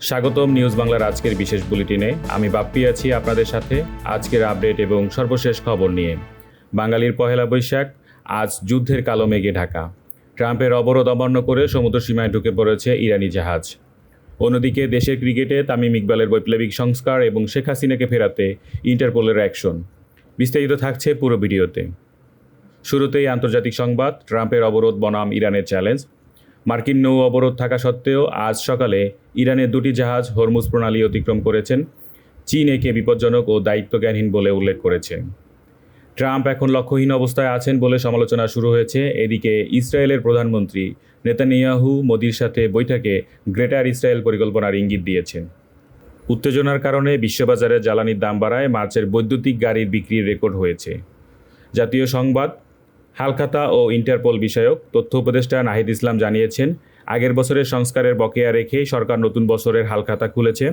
স্বাগতম নিউজ বাংলার আজকের বিশেষ বুলেটিনে। আমি বাপ্পি আছি আপনাদের সাথে আজকের আপডেট এবং সর্বশেষ খবর নিয়ে। বাঙালির পহেলা বৈশাখ, আজ যুদ্ধের কালো মেঘে ঢাকা। ট্রাম্পের অবরোধ অমান্য করে সমুদ্র সীমায় ঢুকে পড়েছে ইরানি জাহাজ। অন্যদিকে দেশের ক্রিকেটে তামিম ইকবালের বৈপ্লবিক সংস্কার এবং শেখ হাসিনাকে ফেরাতে ইন্টারপোলের অ্যাকশন। বিস্তারিত থাকছে পুরো ভিডিওতে। শুরুতেই আন্তর্জাতিক সংবাদ। ট্রাম্পের অবরোধ বনাম ইরানের চ্যালেঞ্জ। মার্কিন নৌ অবরোধ থাকা সত্ত্বেও আজ সকালে ইরানের দুটি জাহাজ হরমুজ প্রণালী অতিক্রম করেছেন। চীন একে বিপজ্জনক ও দায়িত্বজ্ঞানহীন বলে উল্লেখ করেছে। ট্রাম্প এখন লক্ষ্যহীন অবস্থায় আছেন বলে সমালোচনা শুরু হয়েছে। এদিকে ইসরায়েলের প্রধানমন্ত্রী নেতানিয়াহু মোদির সাথে বৈঠকে গ্রেটার ইসরায়েল পরিকল্পনার ইঙ্গিত দিয়েছেন। উত্তেজনার কারণে বিশ্ববাজারে জ্বালানির দাম বাড়ায় মার্চের বৈদ্যুতিক গাড়ির বিক্রির রেকর্ড হয়েছে। জাতীয় সংবাদ। হালখাতা ও ইন্টারপোল বিষয়ক তথ্য উপদেষ্টা নাহিদ ইসলাম জানিয়েছেন, আগের বছরের সংস্কারের বকেয়া রেখেই সরকার নতুন বছরের হালখাতা খুলেছে।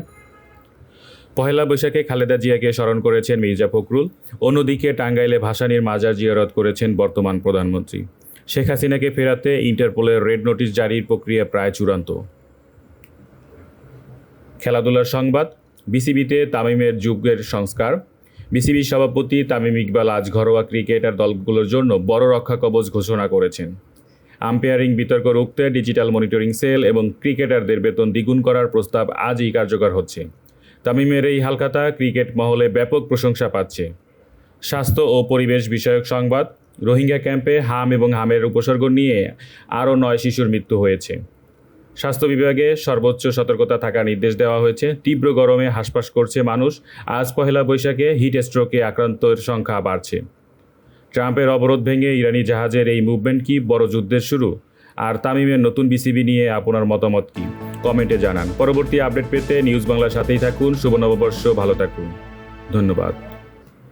পহেলা বৈশাখে খালেদা জিয়াকে স্মরণ করেছেন মির্জা ফখরুল। অন্যদিকে টাঙ্গাইলে ভাসানীর মাজার জিয়ারত করেছেন বর্তমান প্রধানমন্ত্রী। শেখ হাসিনাকে ফেরাতে ইন্টারপোলের রেড নোটিশ জারির প্রক্রিয়া প্রায় চূড়ান্ত। খেলাধুলার সংবাদ। বিসিবিতে তামিমের যুগের সংস্কার। বিসিবির সভাপতি তামিম ইকবাল আজ ঘরোয়া ক্রিকেটার দলগুলোর জন্য বড় রক্ষাকবচ ঘোষণা করেছেন। আম্পায়ারিং বিতর্ক রুখতে ডিজিটাল মনিটরিং সেল এবং ক্রিকেটারদের বেতন দ্বিগুণ করার প্রস্তাব আজই কার্যকর হচ্ছে। তামিমের এই হালখাতা ক্রিকেট মহলে ব্যাপক প্রশংসা পাচ্ছে। স্বাস্থ্য ও পরিবেশ বিষয়ক সংবাদ। রোহিঙ্গা ক্যাম্পে হাম এবং হামের উপসর্গ নিয়ে আরও 9 শিশুর মৃত্যু হয়েছে। স্বাস্থ্য বিভাগে সর্বোচ্চ সতর্কতা থাকার নির্দেশ দেওয়া হয়েছে। তীব্র গরমে হাসপাস করছে মানুষ। আজ পহেলা বৈশাখে হিট স্ট্রোকে আক্রান্তের সংখ্যা বাড়ছে। ট্রাম্পের অবরোধ ভেঙে ইরানি জাহাজের এই মুভমেন্ট কি বড় যুদ্ধের শুরু? আর তামিমের নতুন বিসিবি নিয়ে আপনার মতামত কি? কমেন্টে জানান। পরবর্তী আপডেট পেতে নিউজ বাংলার সাথেই থাকুন। শুভ নববর্ষ, ভালো থাকুন। ধন্যবাদ।